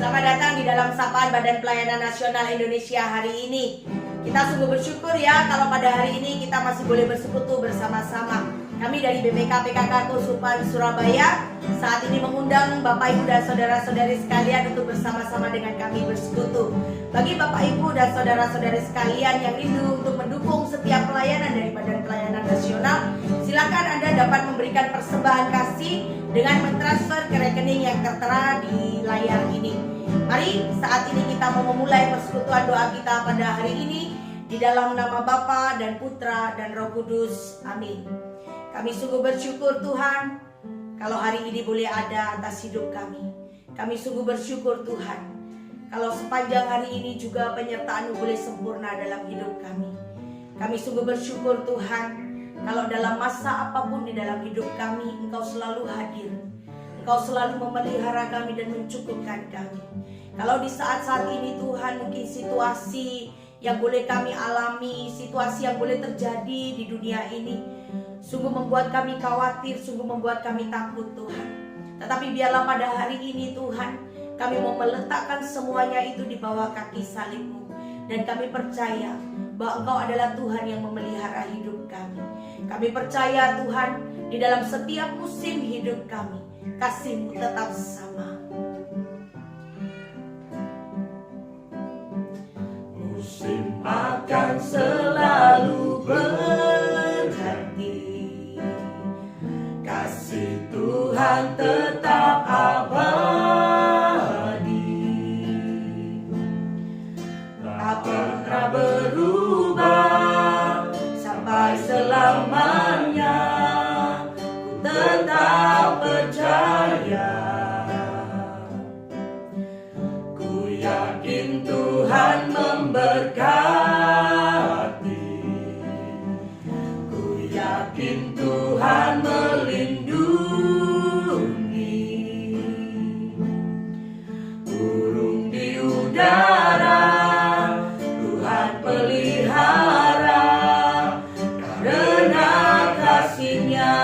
Selamat datang di dalam sapaan Badan Pelayanan Nasional Indonesia hari ini. Kita sungguh bersyukur ya kalau pada hari ini kita masih boleh bersekutu bersama-sama. Kami dari BPK PKK Kusupan Surabaya saat ini mengundang Bapak Ibu dan saudara-saudari sekalian untuk bersama-sama dengan kami bersekutu. Bagi Bapak Ibu dan saudara-saudari sekalian yang rindu untuk mendukung setiap pelayanan dari Badan Pelayanan Nasional, silakan Anda dapat memberikan persembahan kasih dengan mentransfer ke rekening yang tertera di layar ini. Mari saat ini kita mau memulai persekutuan doa kita pada hari ini di dalam nama Bapa dan Putra dan Roh Kudus. Amin. Kami sungguh bersyukur Tuhan kalau hari ini boleh ada atas hidup kami. Kami sungguh bersyukur Tuhan kalau sepanjang hari ini juga penyertaan-Mu boleh sempurna dalam hidup kami. Kami sungguh bersyukur Tuhan kalau dalam masa apapun di dalam hidup kami Engkau selalu hadir. Engkau selalu memelihara kami dan mencukupkan kami. Kalau di saat-saat ini Tuhan mungkin situasi yang boleh kami alami, situasi yang boleh terjadi di dunia ini sungguh membuat kami khawatir, sungguh membuat kami takut Tuhan. Tetapi biarlah pada hari ini Tuhan, kami mau meletakkan semuanya itu di bawah kaki salib-Mu. Dan kami percaya bahwa Engkau adalah Tuhan yang memelihara hidup kami. Kami percaya Tuhan, di dalam setiap musim hidup kami, kasih-Mu tetap sama. Musim akan selalu berganti, kasih Tuhan tetap abadi, tak pernah berubah sampai selamanya. Ku tetap percaya, ku yakin Tuhan memberkati, ku yakin Tuhan melindungi. Burung di udara Tuhan pelihara, karena kasih-Nya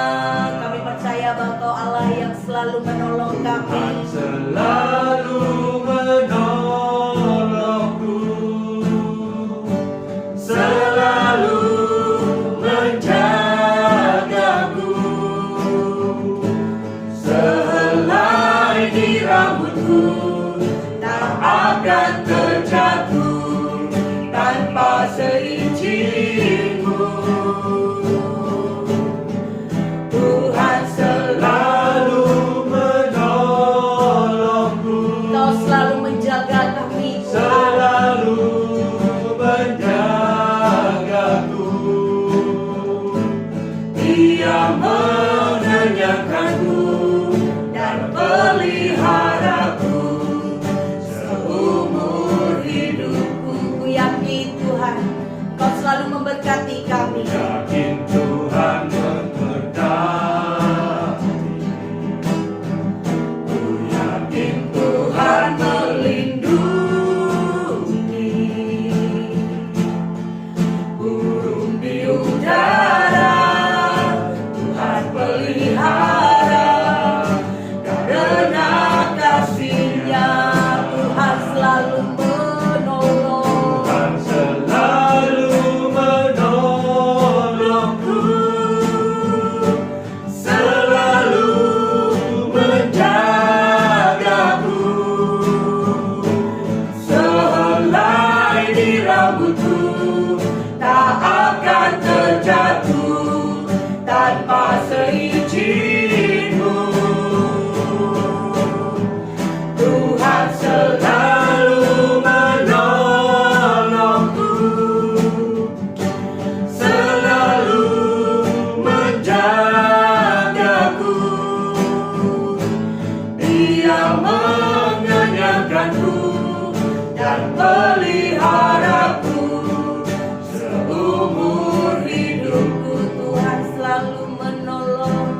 kami percaya bahwa Engkau Allah yang selalu menolong kami. Selalu menolongku, selalu menjagaku, sehelai di rambutku tak akan terjatuh tanpa seizin-Mu. Tuhan selalu menolongku, Engkau selalu menjaga kami, selalu menjagaku. Dia mengenyangkanku dan peliharaku seumur hidupku. Ku yakin Tuhan Engkau selalu memberkati kami. Yakin Tuhan memberkati, ku yakin Tuhan melindungi. Burung di udara Tuhan pelihara, karena kasih-Nya Tuhan selalu menolong. Tuhan selalu menolongku, selalu menjagaku, sehelai di rambutku tak akan terjatuh tanpa seizin-Mu. Tuhan selalu menolongku, selalu menjagaku. Dia mengenyangkanku dan peliharaku seumur hidupku. Tuhan selalu menolong.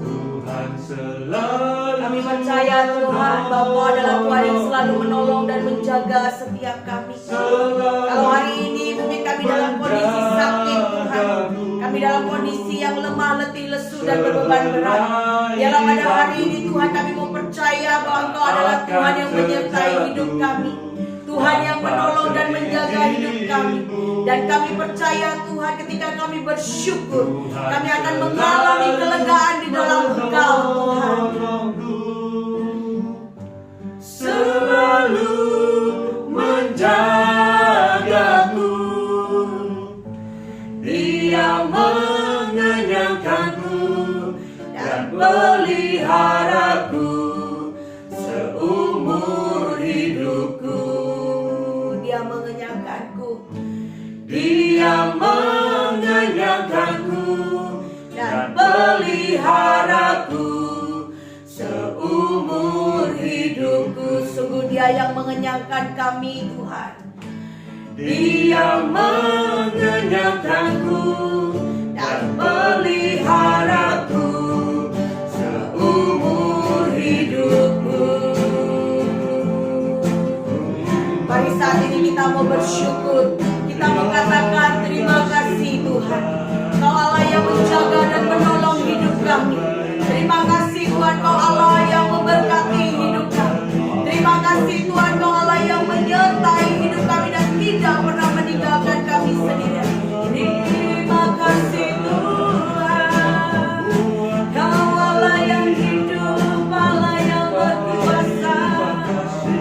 Tuhan selalu Kami percaya Tuhan bahwa Engkau adalah Tuhan yang selalu menolong dan menjaga setiap kami. Kalau hari ini mungkin kami dalam kondisi sakit Tuhan, kami dalam kondisi yang lemah, letih, lesu dan berbeban berat. Biarlah pada hari ini Tuhan kami mau percaya percaya bahwa Engkau adalah Tuhan yang menyertai hidup kami, Tuhan yang menolong dan menjaga hidup kami. Dan kami percaya Tuhan, ketika kami bersyukur, kami akan mengalami kelegaan di dalam Engkau Tuhan. Selalu menjagaku, Dia mengenyangkanku dan peliharaku seumur hidupku. Dia mengenyangkanku, Dia mengenyangkanku dan peliharaku seumur hidupku. sungguh Dia yang mengenyangkan kami Tuhan. Dia mengenyangkanku dan peliharaku seumur hidupku. Mari saat ini kita mau bersyukur. Kita mengatakan terima kasih Tuhan. Kau Allah yang menjaga dan menolong hidup kami. Terima kasih Tuhan, Kau Allah yang memberkati hidup kami. Terima kasih Tuhan, Kau Allah yang menyertai hidup kami dan tidak pernah meninggalkan kami sendirian. Terima kasih Tuhan, Kau Allah yang hidup, Allah yang berkuasa.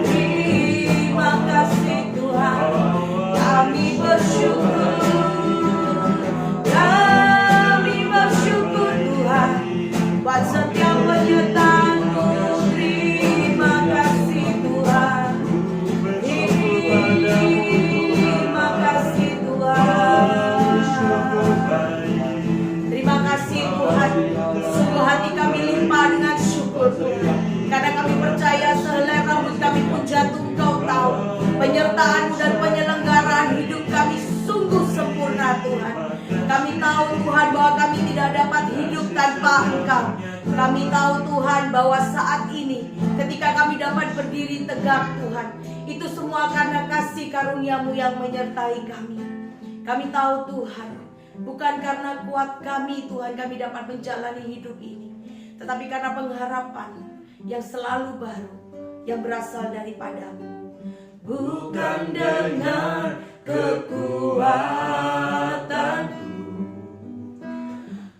Terima kasih Tuhan, kami bersyukur. Kami bersyukur Tuhan buat setiap penyertaan-Mu. Terima kasih Tuhan. Terima kasih Tuhan. Terima kasih Tuhan. Sungguh hati kami limpah dengan syukur Tuhan. Karena kami percaya sehelai rambut kami pun jatuh Engkau tahu. Penyertaan-Mu dan penyelenggaraan hidup kami sungguh sempurna Tuhan. Kami tahu Tuhan bahwa kami tidak dapat hidup tanpa Engkau. Kami tahu Tuhan bahwa saat ini ketika kami dapat berdiri tegak Tuhan, itu semua karena kasih karunia-Mu yang menyertai kami. Kami tahu Tuhan, bukan karena kuat kami Tuhan kami dapat menjalani hidup ini, tetapi karena pengharapan yang selalu baru yang berasal daripada-Mu. Bukan dengan kekuatanku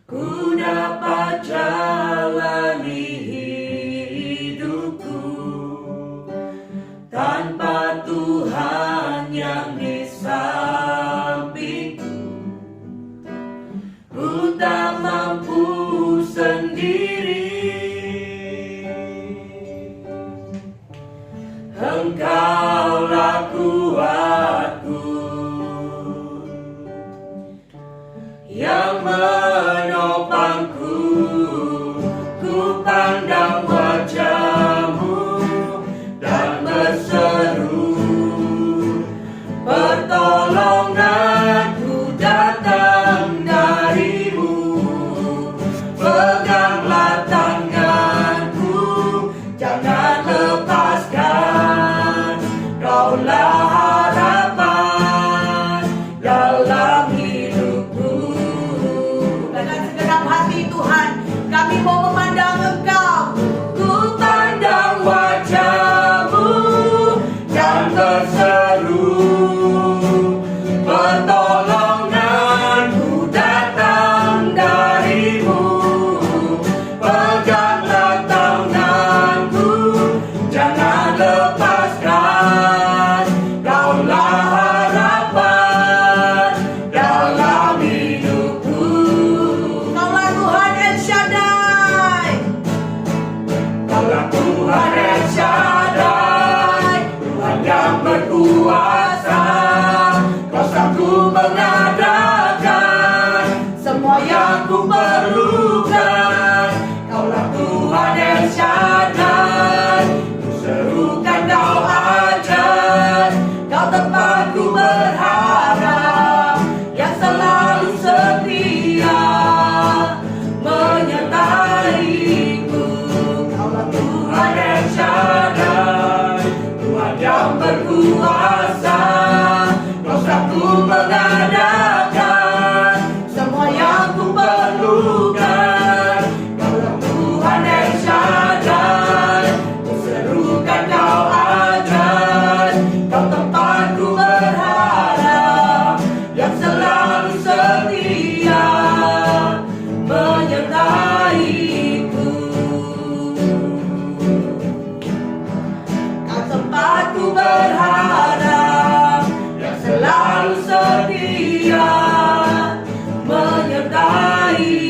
ku dapat jalani hidupku, tanpa Tuhan yang di sampingku ku tak mampu sendiri. Engkaulah kuatku yang menopangku. Ku pandang wajah-Mu dan berseru, pertolonganku datang dari-Mu. Peganglah tanganku, jangan lepaskan. Kaulah harapan dalam hidupku. Dengan segenap hati Tuhan, kami mau memandang Engkau. Ku pandang wajah-Mu dan berseru, pertolonganku datang dari-Mu. Peganglah tanganku, jangan lepaskan. Kaulah harapan dalam hidupku. Kaulah Tuhan El Shaddai. Kaulah Tuhan El Shaddai, Tuhan yang berkuasa. Kau sanggup mengadakan semua yang ku perlukan. Kaulah Tuhan El Shaddai, ku serukan Kau ajar. Kau tempat ku berharap, yang selalu setia menyertaiku. Kaulah Tuhan El Shaddai, Tuhan yang berkuasa. Kau sanggup mengadakan semua yang ku perlukan. Kaulah Tuhan El Shaddai, ku berharap, yang selalu setia menyertaiku.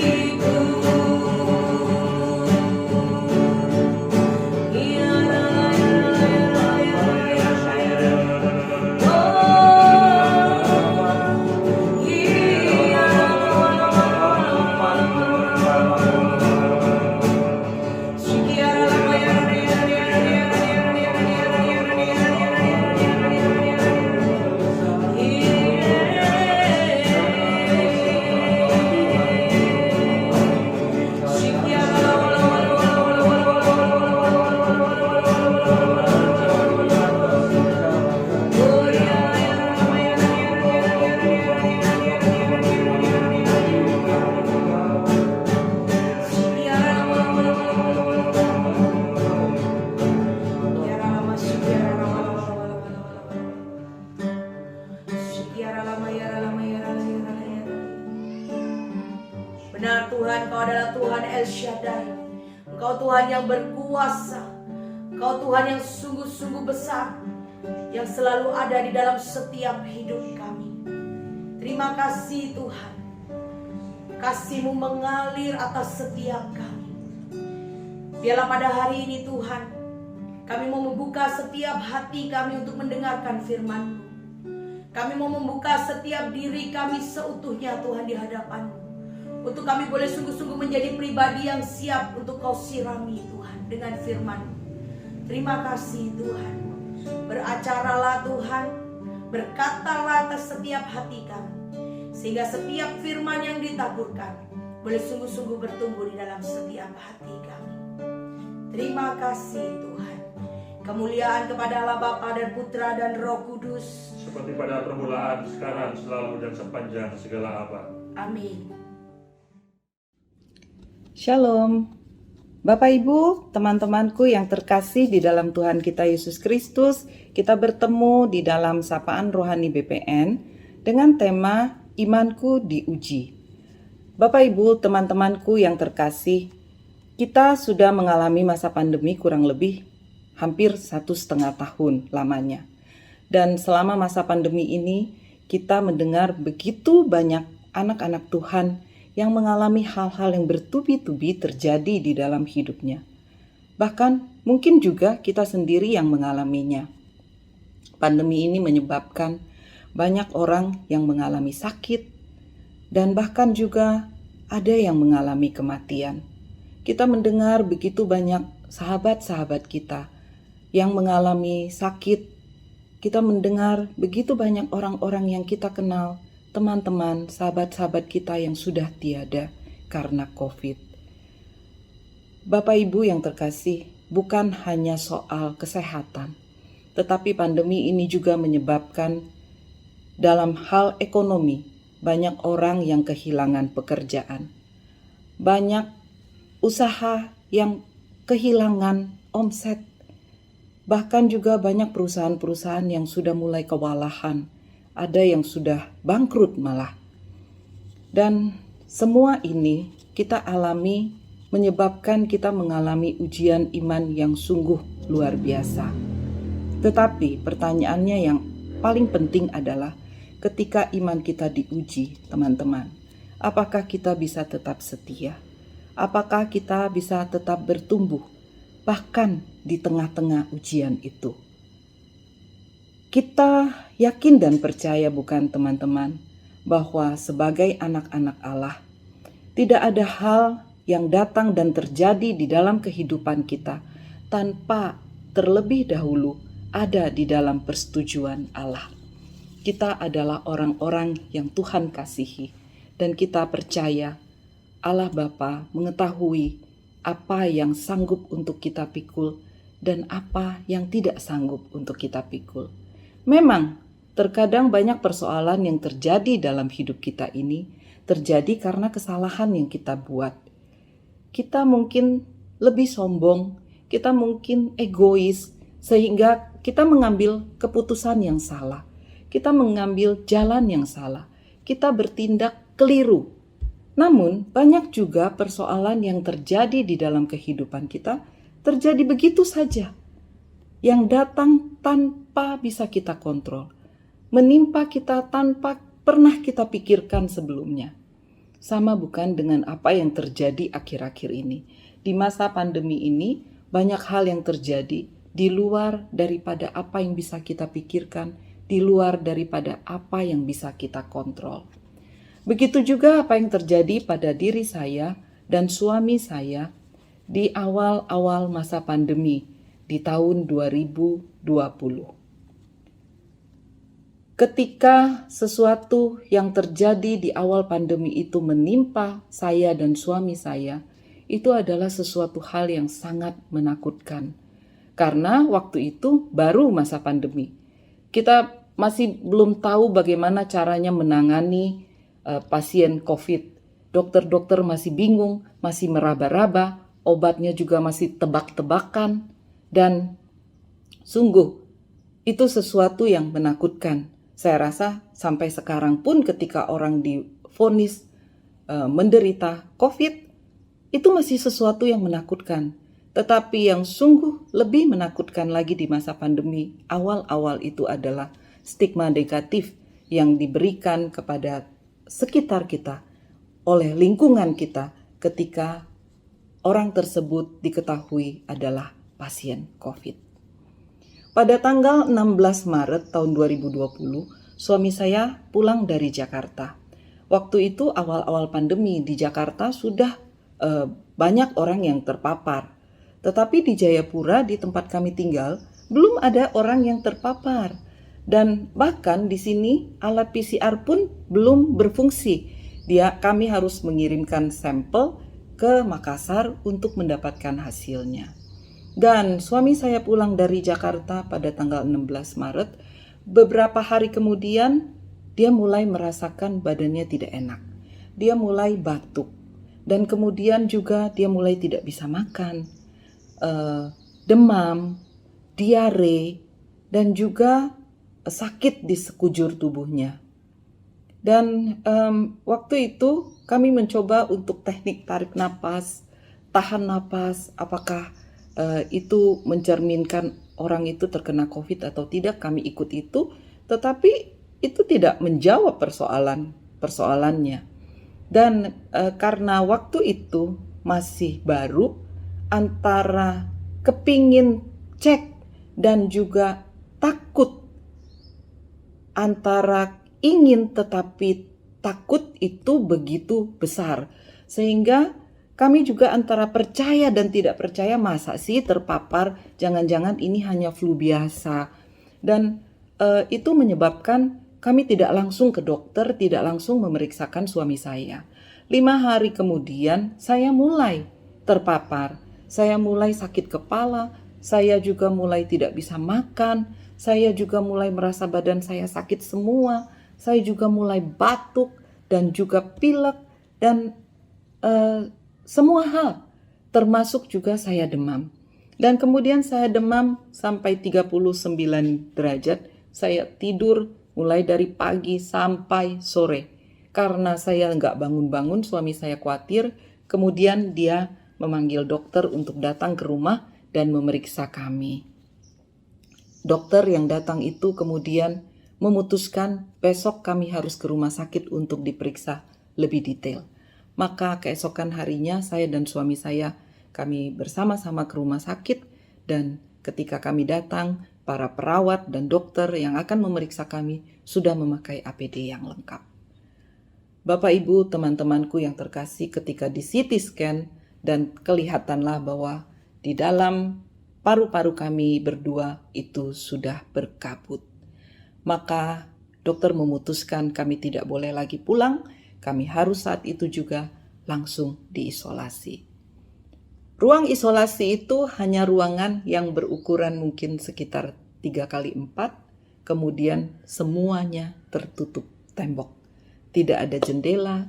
Benar Tuhan, Kau adalah Tuhan El Shaddai. Engkau Tuhan yang berkuasa. Engkau Tuhan yang sungguh-sungguh besar, yang selalu ada di dalam setiap hidup kami. Terima kasih Tuhan. Kasih-Mu mengalir atas setiap kami. Biarlah pada hari ini Tuhan, kami mau membuka setiap hati kami untuk mendengarkan firman-Mu. Kami mau membuka setiap diri kami seutuhnya Tuhan di hadapan-Mu. Untuk kami boleh sungguh-sungguh menjadi pribadi yang siap untuk Kau sirami Tuhan dengan firman-Mu. Terima kasih Tuhan. Beracaralah Tuhan, berkatalah atas setiap hati kami, sehingga setiap firman yang ditaburkan boleh sungguh-sungguh bertumbuh di dalam setiap hati kami. Terima kasih Tuhan. Kemuliaan kepada Allah Bapa dan Putra dan Roh Kudus, seperti pada permulaan, sekarang, selalu, dan sepanjang segala abad. Amin. Shalom, Bapak Ibu, teman-temanku yang terkasih di dalam Tuhan kita Yesus Kristus. Kita bertemu di dalam Sapaan Rohani BPN dengan tema Imanku Diuji. Bapak Ibu, teman-temanku yang terkasih, kita sudah mengalami masa pandemi kurang lebih hampir 1,5 tahun lamanya. Dan selama masa pandemi ini, kita mendengar begitu banyak anak-anak Tuhan yang mengalami hal-hal yang bertubi-tubi terjadi di dalam hidupnya. Bahkan mungkin juga kita sendiri yang mengalaminya. Pandemi ini menyebabkan banyak orang yang mengalami sakit, dan bahkan juga ada yang mengalami kematian. Kita mendengar begitu banyak sahabat-sahabat kita yang mengalami sakit. Kita mendengar begitu banyak orang-orang yang kita kenal, teman-teman, sahabat-sahabat kita yang sudah tiada karena COVID. Bapak Ibu yang terkasih, bukan hanya soal kesehatan, tetapi pandemi ini juga menyebabkan dalam hal ekonomi, banyak orang yang kehilangan pekerjaan. Banyak usaha yang kehilangan omset. Bahkan juga banyak perusahaan-perusahaan yang sudah mulai kewalahan. Ada yang sudah bangkrut malah. Dan semua ini kita alami menyebabkan kita mengalami ujian iman yang sungguh luar biasa. Tetapi pertanyaannya yang paling penting adalah ketika iman kita diuji, teman-teman, apakah kita bisa tetap setia? Apakah kita bisa tetap bertumbuh bahkan di tengah-tengah ujian itu? Kita yakin dan percaya, bukan teman-teman, bahwa sebagai anak-anak Allah, tidak ada hal yang datang dan terjadi di dalam kehidupan kita tanpa terlebih dahulu ada di dalam persetujuan Allah. Kita adalah orang-orang yang Tuhan kasihi, dan kita percaya Allah Bapa mengetahui apa yang sanggup untuk kita pikul dan apa yang tidak sanggup untuk kita pikul. Memang terkadang banyak persoalan yang terjadi dalam hidup kita ini terjadi karena kesalahan yang kita buat. Kita mungkin lebih sombong, kita mungkin egois, sehingga kita mengambil keputusan yang salah. Kita mengambil jalan yang salah. Kita bertindak keliru. Namun banyak juga persoalan yang terjadi di dalam kehidupan kita terjadi begitu saja. yang datang tanpa bisa kita kontrol, menimpa kita tanpa pernah kita pikirkan sebelumnya. Sama bukan dengan apa yang terjadi akhir-akhir ini. Di masa pandemi ini, banyak hal yang terjadi di luar daripada apa yang bisa kita pikirkan, di luar daripada apa yang bisa kita kontrol. Begitu juga apa yang terjadi pada diri saya dan suami saya di awal-awal masa pandemi di tahun 2020. Ketika sesuatu yang terjadi di awal pandemi itu menimpa saya dan suami saya, itu adalah sesuatu hal yang sangat menakutkan. Karena waktu itu baru masa pandemi. Kita masih belum tahu bagaimana caranya menangani pasien COVID. Dokter-dokter masih bingung, masih meraba-raba, obatnya juga masih tebak-tebakan, dan sungguh itu sesuatu yang menakutkan. Saya rasa sampai sekarang pun ketika orang divonis menderita COVID, itu masih sesuatu yang menakutkan. Tetapi yang sungguh lebih menakutkan lagi di masa pandemi awal-awal itu adalah stigma negatif yang diberikan kepada sekitar kita oleh lingkungan kita ketika orang tersebut diketahui adalah pasien COVID. Pada tanggal 16 Maret tahun 2020, suami saya pulang dari Jakarta. Waktu itu awal-awal pandemi di Jakarta sudah banyak orang yang terpapar. Tetapi di Jayapura, di tempat kami tinggal, belum ada orang yang terpapar. Dan bahkan di sini alat PCR pun belum berfungsi. Kami harus mengirimkan sampel ke Makassar untuk mendapatkan hasilnya. Dan suami saya pulang dari Jakarta pada tanggal 16 Maret. Beberapa hari kemudian dia mulai merasakan badannya tidak enak. Dia mulai batuk. Dan kemudian juga dia mulai tidak bisa makan. Demam, diare, dan juga sakit di sekujur tubuhnya. Dan waktu itu kami mencoba untuk teknik tarik napas, tahan napas, apakah itu mencerminkan orang itu terkena COVID atau tidak. Kami ikut itu, tetapi itu tidak menjawab persoalannya. Dan karena waktu itu masih baru, antara kepingin cek dan juga takut, antara ingin tetapi takut itu begitu besar, sehingga kami juga antara percaya dan tidak percaya, masa sih terpapar, jangan-jangan ini hanya flu biasa. Dan itu menyebabkan kami tidak langsung ke dokter, tidak langsung memeriksakan suami saya. 5 hari kemudian saya mulai terpapar, saya mulai sakit kepala, saya juga mulai tidak bisa makan, saya juga mulai merasa badan saya sakit semua, saya juga mulai batuk dan juga pilek dan semua hal, termasuk juga saya demam. Dan kemudian saya demam sampai 39 derajat. Saya tidur mulai dari pagi sampai sore. Karena saya nggak bangun-bangun, suami saya khawatir. Kemudian dia memanggil dokter untuk datang ke rumah dan memeriksa kami. Dokter yang datang itu kemudian memutuskan besok kami harus ke rumah sakit untuk diperiksa lebih detail. Maka keesokan harinya saya dan suami saya kami bersama-sama ke rumah sakit, dan ketika kami datang, para perawat dan dokter yang akan memeriksa kami sudah memakai APD yang lengkap. Bapak Ibu, teman-temanku yang terkasih, ketika di CT scan dan kelihatanlah bahwa di dalam paru-paru kami berdua itu sudah berkabut. Maka dokter memutuskan kami tidak boleh lagi pulang. Kami harus saat itu juga langsung diisolasi. Ruang isolasi itu hanya ruangan yang berukuran mungkin sekitar 3x4, kemudian semuanya tertutup tembok. Tidak ada jendela,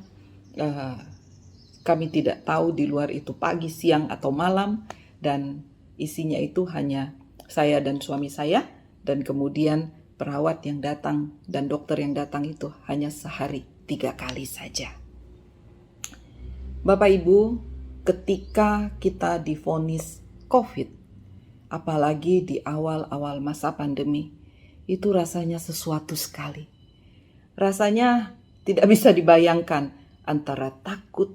kami tidak tahu di luar itu pagi, siang, atau malam, dan isinya itu hanya saya dan suami saya, dan kemudian perawat yang datang dan dokter yang datang itu hanya sehari 3 kali saja. Bapak Ibu, ketika kita divonis COVID, apalagi di awal-awal masa pandemi, itu rasanya sesuatu sekali. Rasanya tidak bisa dibayangkan antara takut,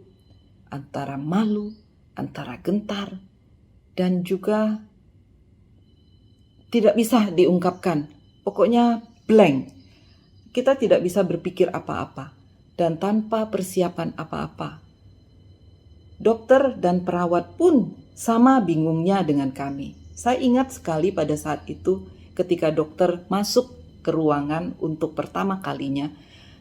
antara malu, antara gentar, dan juga tidak bisa diungkapkan. Pokoknya blank. Kita tidak bisa berpikir apa-apa dan tanpa persiapan apa-apa. Dokter dan perawat pun sama bingungnya dengan kami. Saya ingat sekali pada saat itu ketika dokter masuk ke ruangan untuk pertama kalinya,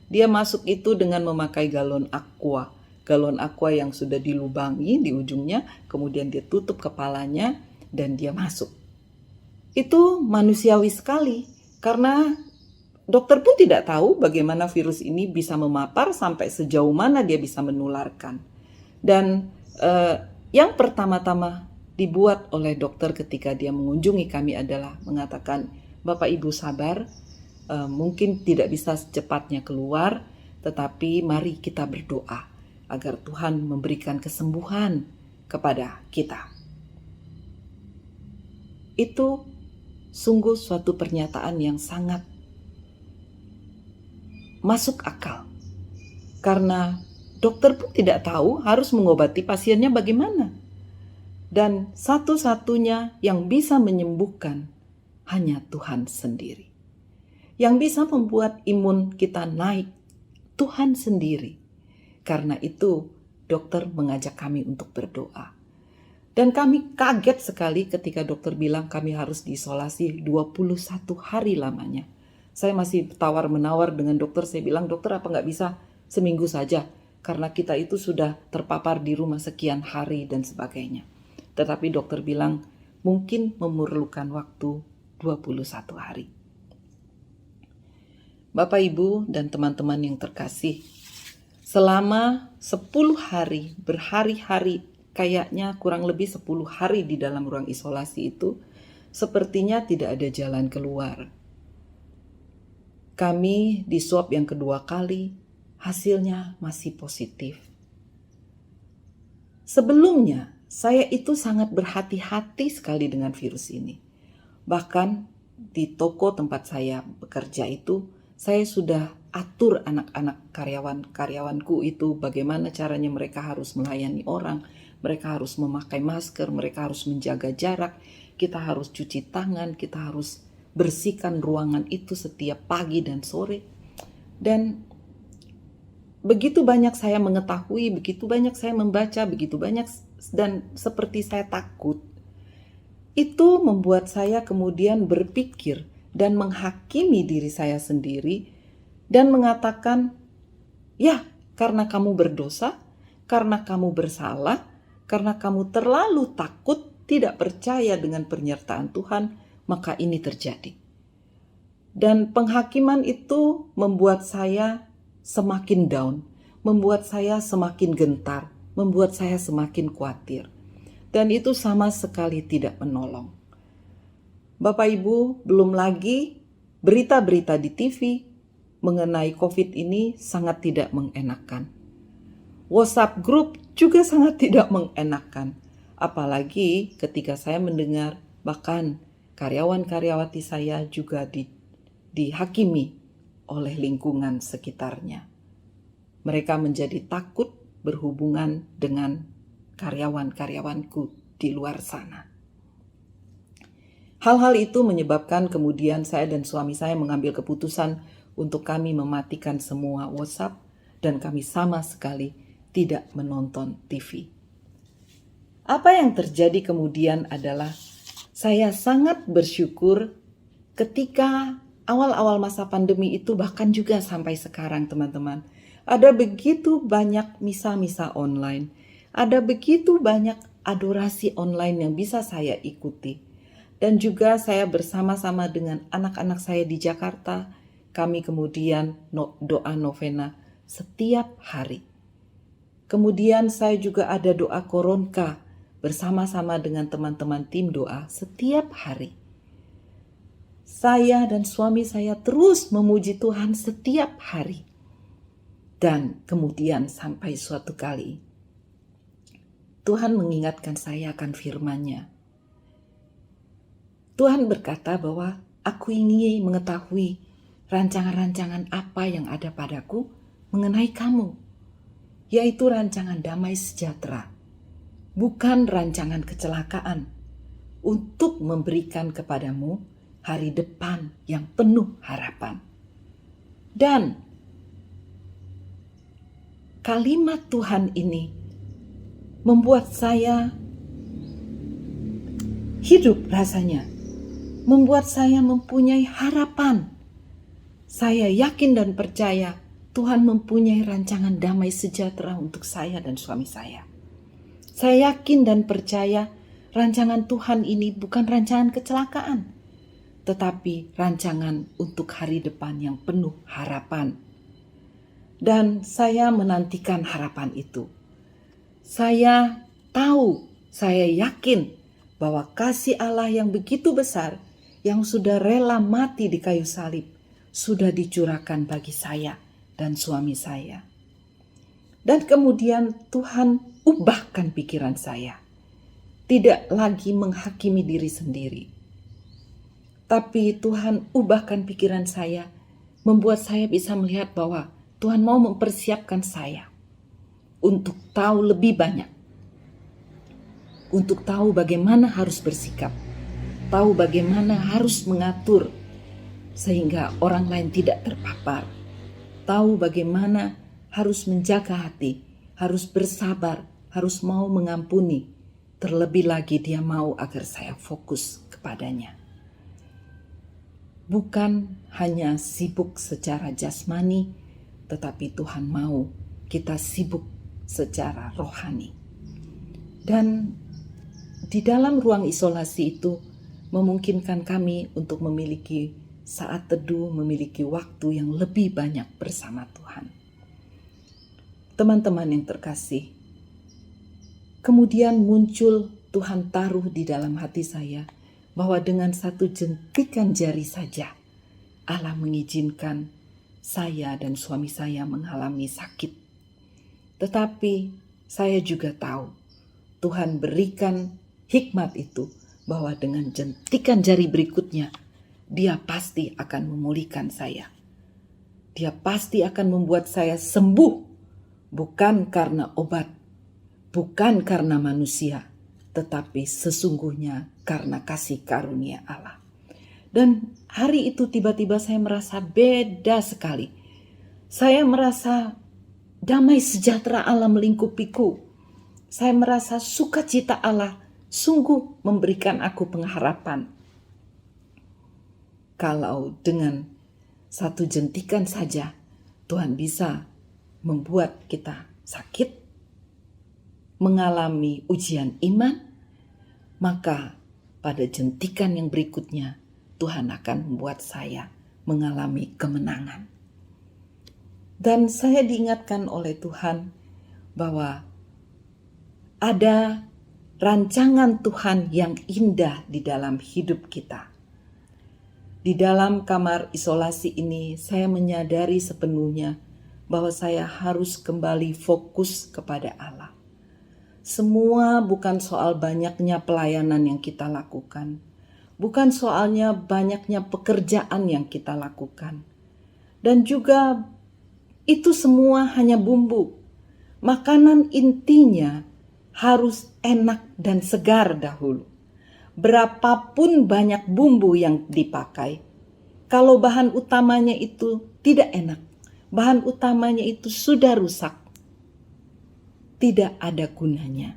dia masuk itu dengan memakai galon aqua. Galon aqua yang sudah dilubangi di ujungnya, kemudian dia tutup kepalanya dan dia masuk. Itu manusiawi sekali karena dokter pun tidak tahu bagaimana virus ini bisa memapar sampai sejauh mana dia bisa menularkan. Dan yang pertama-tama dibuat oleh dokter ketika dia mengunjungi kami adalah mengatakan, Bapak Ibu sabar, mungkin tidak bisa secepatnya keluar, tetapi mari kita berdoa agar Tuhan memberikan kesembuhan kepada kita. Itu sungguh suatu pernyataan yang sangat masuk akal. Karena dokter pun tidak tahu harus mengobati pasiennya bagaimana. Dan satu-satunya yang bisa menyembuhkan hanya Tuhan sendiri. Yang bisa membuat imun kita naik, Tuhan sendiri. Karena itu dokter mengajak kami untuk berdoa. Dan kami kaget sekali ketika dokter bilang kami harus diisolasi 21 hari lamanya. Saya masih tawar-menawar dengan dokter, saya bilang, dokter apa nggak bisa seminggu saja? Karena kita itu sudah terpapar di rumah sekian hari dan sebagainya. Tetapi dokter bilang mungkin memerlukan waktu 21 hari. Bapak, Ibu, dan teman-teman yang terkasih, selama 10 hari, berhari-hari, kayaknya kurang lebih 10 hari di dalam ruang isolasi itu, sepertinya tidak ada jalan keluar. Kami di swab yang kedua kali, hasilnya masih positif. Sebelumnya, saya itu sangat berhati-hati sekali dengan virus ini. Bahkan di toko tempat saya bekerja itu, saya sudah atur anak-anak karyawanku itu bagaimana caranya mereka harus melayani orang, mereka harus memakai masker, mereka harus menjaga jarak, kita harus cuci tangan, kita harus bersihkan ruangan itu setiap pagi dan sore. Dan begitu banyak saya mengetahui, begitu banyak saya membaca, begitu banyak dan seperti saya takut. Itu membuat saya kemudian berpikir dan menghakimi diri saya sendiri dan mengatakan, ya karena kamu berdosa, karena kamu bersalah, karena kamu terlalu takut, tidak percaya dengan penyertaan Tuhan, maka ini terjadi. Dan penghakiman itu membuat saya semakin down, membuat saya semakin gentar, membuat saya semakin khawatir. Dan itu sama sekali tidak menolong. Bapak Ibu, belum lagi berita-berita di TV mengenai COVID ini sangat tidak mengenakan. WhatsApp group juga sangat tidak mengenakan. Apalagi ketika saya mendengar bahkan karyawan-karyawati saya juga dihakimi oleh lingkungan sekitarnya. Mereka menjadi takut berhubungan dengan karyawan-karyawanku di luar sana. Hal-hal itu menyebabkan kemudian saya dan suami saya mengambil keputusan untuk kami mematikan semua WhatsApp dan kami sama sekali tidak menonton TV. Apa yang terjadi kemudian adalah saya sangat bersyukur ketika awal-awal masa pandemi itu, bahkan juga sampai sekarang teman-teman. Ada begitu banyak misa-misa online. Ada begitu banyak adorasi online yang bisa saya ikuti. Dan juga saya bersama-sama dengan anak-anak saya di Jakarta, kami kemudian doa novena setiap hari. Kemudian saya juga ada doa koronka bersama-sama dengan teman-teman tim doa setiap hari. Saya dan suami saya terus memuji Tuhan setiap hari. Dan kemudian sampai suatu kali, Tuhan mengingatkan saya akan firman-Nya. Tuhan berkata bahwa aku ingin mengetahui rancangan-rancangan apa yang ada padaku mengenai kamu, yaitu rancangan damai sejahtera, bukan rancangan kecelakaan, untuk memberikan kepadamu hari depan yang penuh harapan. Dan kalimat Tuhan ini membuat saya hidup rasanya, membuat saya mempunyai harapan. Saya yakin dan percaya Tuhan mempunyai rancangan damai sejahtera untuk saya dan suami saya. Saya yakin dan percaya rancangan Tuhan ini bukan rancangan kecelakaan, tetapi rancangan untuk hari depan yang penuh harapan. Dan saya menantikan harapan itu. Saya tahu, saya yakin bahwa kasih Allah yang begitu besar, yang sudah rela mati di kayu salib, sudah dicurahkan bagi saya dan suami saya. Dan kemudian Tuhan ubahkan pikiran saya. Tidak lagi menghakimi diri sendiri. Tapi Tuhan ubahkan pikiran saya, membuat saya bisa melihat bahwa Tuhan mau mempersiapkan saya untuk tahu lebih banyak. Untuk tahu bagaimana harus bersikap. Tahu bagaimana harus mengatur sehingga orang lain tidak terpapar. Tahu bagaimana harus menjaga hati, harus bersabar, harus mau mengampuni. Terlebih lagi dia mau agar saya fokus kepadanya. Bukan hanya sibuk secara jasmani, tetapi Tuhan mau kita sibuk secara rohani. Dan di dalam ruang isolasi itu memungkinkan kami untuk memiliki saat teduh, memiliki waktu yang lebih banyak bersama Tuhan. Teman-teman yang terkasih, kemudian muncul Tuhan taruh di dalam hati saya bahwa dengan satu jentikan jari saja Allah mengizinkan saya dan suami saya mengalami sakit. Tetapi saya juga tahu Tuhan berikan hikmat itu bahwa dengan jentikan jari berikutnya Dia pasti akan memulihkan saya. Dia pasti akan membuat saya sembuh, bukan karena obat, bukan karena manusia, tetapi sesungguhnya karena kasih karunia Allah. Dan hari itu tiba-tiba saya merasa beda sekali. Saya merasa damai sejahtera Allah melingkupiku. Saya merasa sukacita Allah sungguh memberikan aku pengharapan. Kalau dengan satu jentikan saja Tuhan bisa membuat kita sakit, mengalami ujian iman, maka pada jentikan yang berikutnya Tuhan akan membuat saya mengalami kemenangan. Dan saya diingatkan oleh Tuhan bahwa ada rancangan Tuhan yang indah di dalam hidup kita. Di dalam kamar isolasi ini saya menyadari sepenuhnya bahwa saya harus kembali fokus kepada Allah. Semua bukan soal banyaknya pelayanan yang kita lakukan. Bukan soalnya banyaknya pekerjaan yang kita lakukan. Dan juga itu semua hanya bumbu. Makanan intinya harus enak dan segar dahulu. Berapapun banyak bumbu yang dipakai, kalau bahan utamanya itu tidak enak, bahan utamanya itu sudah rusak, tidak ada gunanya.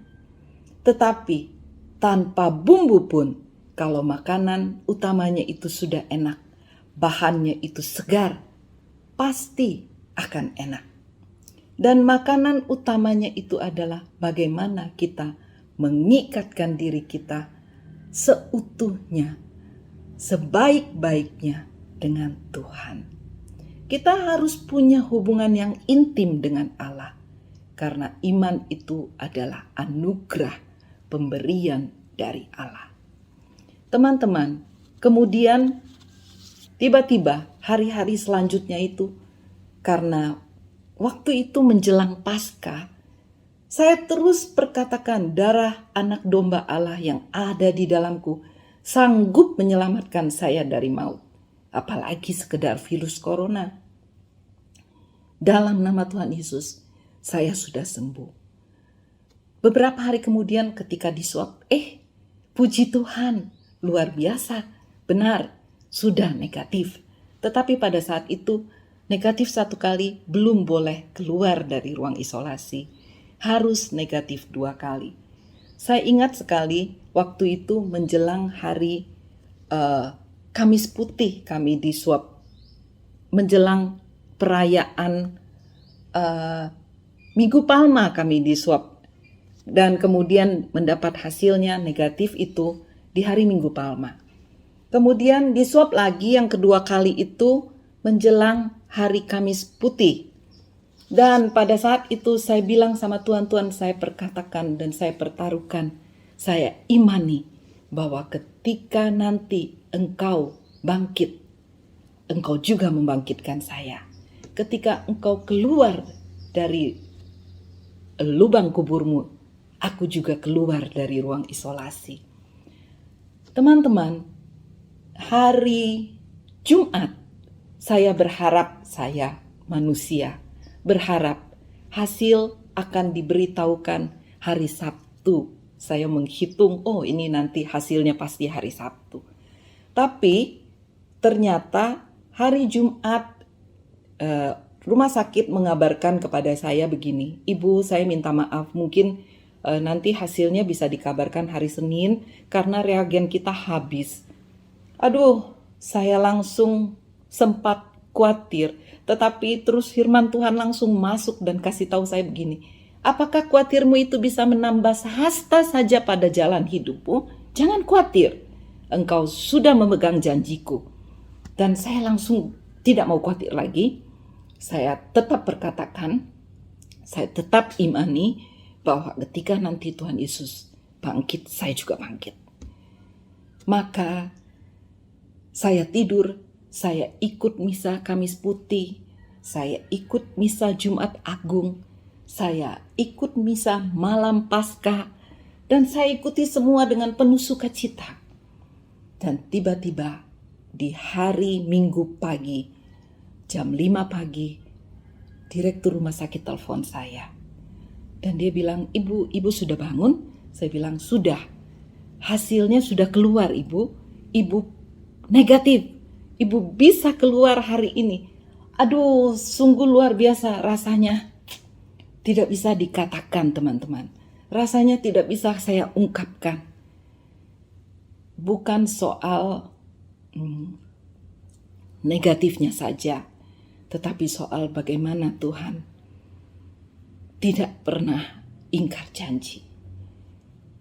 Tetapi tanpa bumbu pun, kalau makanan utamanya itu sudah enak, bahannya itu segar, pasti akan enak. Dan makanan utamanya itu adalah bagaimana kita mengikatkan diri kita seutuhnya, sebaik-baiknya dengan Tuhan. Kita harus punya hubungan yang intim dengan Allah, karena iman itu adalah anugerah pemberian dari Allah. Teman-teman, kemudian tiba-tiba hari-hari selanjutnya itu, karena waktu itu menjelang Paskah, saya terus perkatakan darah anak domba Allah yang ada di dalamku sanggup menyelamatkan saya dari maut, apalagi sekedar virus corona. Dalam nama Tuhan Yesus, saya sudah sembuh. Beberapa hari kemudian ketika diswab, puji Tuhan, luar biasa, benar, sudah negatif. Tetapi pada saat itu, negatif 1 kali belum boleh keluar dari ruang isolasi. Harus negatif 2 kali. Saya ingat sekali waktu itu menjelang hari Kamis Putih kami diswab. Menjelang perayaan Minggu Palma kami diswab. Dan kemudian mendapat hasilnya negatif itu di hari Minggu Palma. Kemudian diswab lagi yang kedua kali itu menjelang hari Kamis Putih. Dan pada saat itu saya bilang sama Tuhan, Tuhan, saya perkatakan dan saya pertaruhkan, saya imani bahwa ketika nanti Engkau bangkit, Engkau juga membangkitkan saya. Ketika Engkau keluar dari lubang kuburmu, aku juga keluar dari ruang isolasi. Teman-teman, hari Jumat saya berharap, saya manusia berharap hasil akan diberitahukan hari Sabtu. Saya menghitung, ini nanti hasilnya pasti hari Sabtu. Tapi ternyata hari Jumat rumah sakit mengabarkan kepada saya begini, Ibu, saya minta maaf, mungkin nanti hasilnya bisa dikabarkan hari Senin karena reagen kita habis. Aduh, saya langsung sempat khawatir, tetapi terus firman Tuhan langsung masuk dan kasih tahu saya begini, apakah khawatirmu itu bisa menambah sehasta saja pada jalan hidupmu? Jangan khawatir, engkau sudah memegang janjiku. Dan saya langsung tidak mau khawatir lagi. Saya tetap berkatakan, saya tetap imani bahwa ketika nanti Tuhan Yesus bangkit, saya juga bangkit. Maka saya tidur, saya ikut misa Kamis Putih, saya ikut misa Jumat Agung, saya ikut misa malam Paskah, dan saya ikuti semua dengan penuh sukacita. Dan tiba-tiba di hari Minggu pagi, jam 5 pagi, direktur rumah sakit telepon saya. Dan dia bilang, Ibu sudah bangun? Saya bilang, sudah. Hasilnya sudah keluar, Ibu. Ibu negatif. Ibu bisa keluar hari ini. Aduh, sungguh luar biasa rasanya. Tidak bisa dikatakan, teman-teman. Rasanya tidak bisa saya ungkapkan. Bukan soal negatifnya saja, tetapi soal bagaimana Tuhan tidak pernah ingkar janji.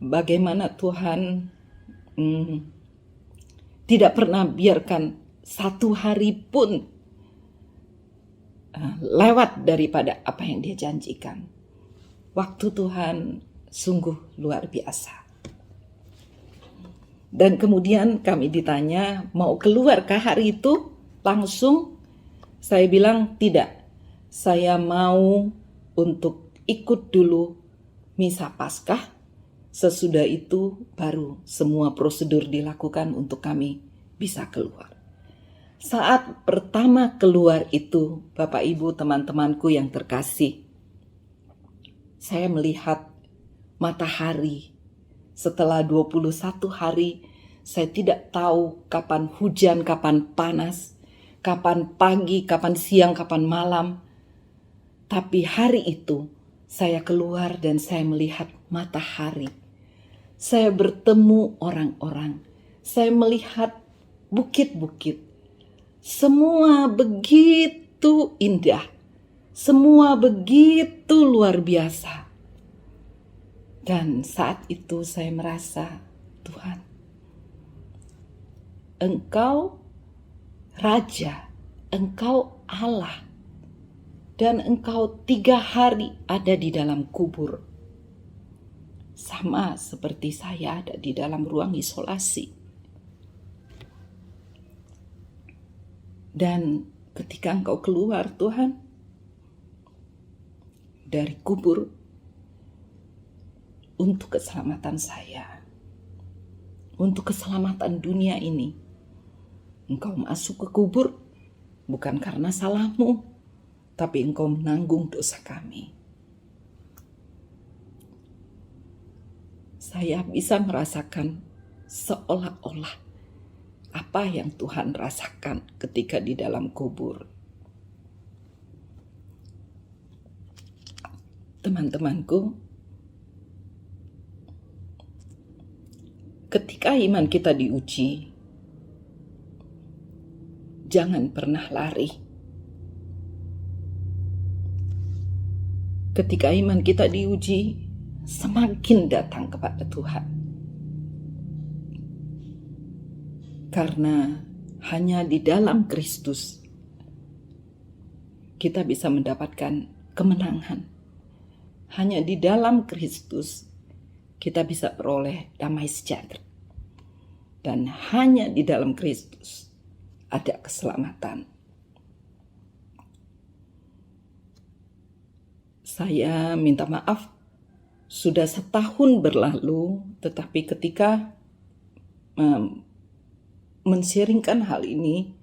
Bagaimana Tuhan tidak pernah biarkan satu hari pun lewat daripada apa yang dia janjikan. Waktu Tuhan sungguh luar biasa. Dan kemudian kami ditanya, mau keluarkah hari itu? Langsung saya bilang tidak. Saya mau untuk ikut dulu misa Paskah. Sesudah itu baru semua prosedur dilakukan untuk kami bisa keluar. Saat pertama keluar itu, Bapak Ibu teman-temanku yang terkasih, saya melihat matahari. Setelah 21 hari, saya tidak tahu kapan hujan, kapan panas, kapan pagi, kapan siang, kapan malam. Tapi hari itu, saya keluar dan saya melihat matahari. Saya bertemu orang-orang. Saya melihat bukit-bukit. Semua begitu indah. Semua begitu luar biasa. Dan saat itu saya merasa, Tuhan, Engkau Raja, Engkau Allah, dan Engkau 3 hari ada di dalam kubur. Sama seperti saya ada di dalam ruang isolasi. Dan ketika Engkau keluar, Tuhan, dari kubur untuk keselamatan saya, untuk keselamatan dunia ini. Engkau masuk ke kubur bukan karena salahmu, tapi engkau menanggung dosa kami. Saya bisa merasakan seolah-olah apa yang Tuhan rasakan ketika di dalam kubur. Teman-temanku, ketika iman kita diuji, jangan pernah lari. Ketika iman kita diuji, semakin datang kepada Tuhan. Karena hanya di dalam Kristus kita bisa mendapatkan kemenangan. Hanya di dalam Kristus kita bisa beroleh damai sejahtera. Dan hanya di dalam Kristus ada keselamatan. Saya minta maaf, sudah setahun berlalu, tetapi ketika men-sharingkan hal ini,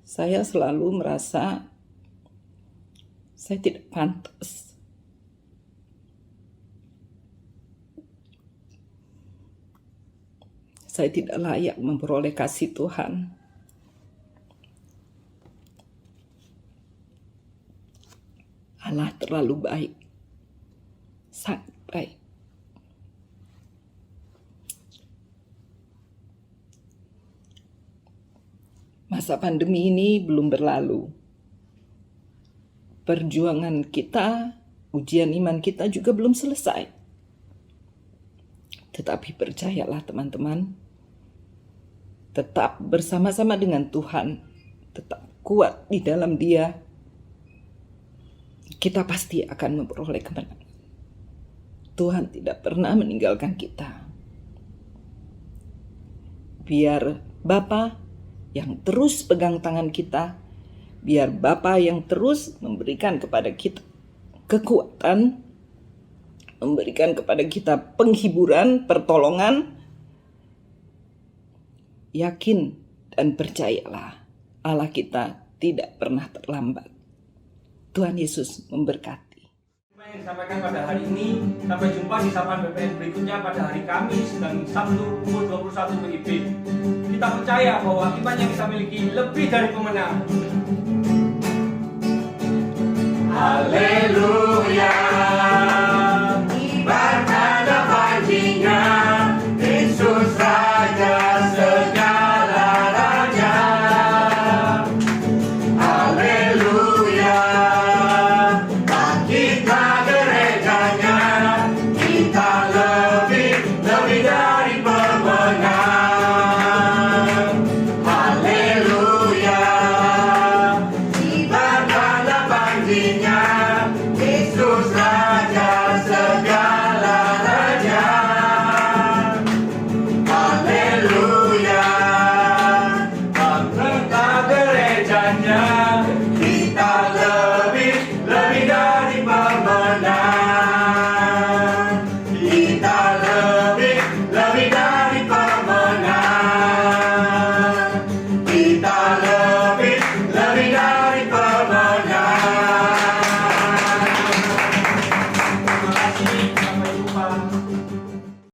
saya selalu merasa saya tidak pantas. Saya tidak layak memperoleh kasih Tuhan. Allah terlalu baik, sangat baik. Masa pandemi ini belum berlalu. Perjuangan kita, ujian iman kita juga belum selesai. Tetapi percayalah teman-teman, tetap bersama-sama dengan Tuhan, tetap kuat di dalam Dia, kita pasti akan memperoleh kemenangan. Tuhan tidak pernah meninggalkan kita. Biar Bapa yang terus pegang tangan kita, biar Bapa yang terus memberikan kepada kita kekuatan, memberikan kepada kita penghiburan, pertolongan. Yakin dan percayalah, Allah kita tidak pernah terlambat. Tuhan Yesus memberkati. Apa yang disampaikan pada hari ini, sampai jumpa di sapaan BPN berikutnya pada hari Kamis dan Sabtu pukul 21 WIB. Kita percaya bahwa iman yang kita miliki lebih dari pemenang. Haleluya. Ibarat ada pancinya, Yesus Raja segala raja. Haleluya. Bangkitlah gerejanya, kita lebih dari pemenang. Haleluya. Ibarat ada pancinya, Yesus Raja segala raja. Haleluya. Bangkitlah gerejanya,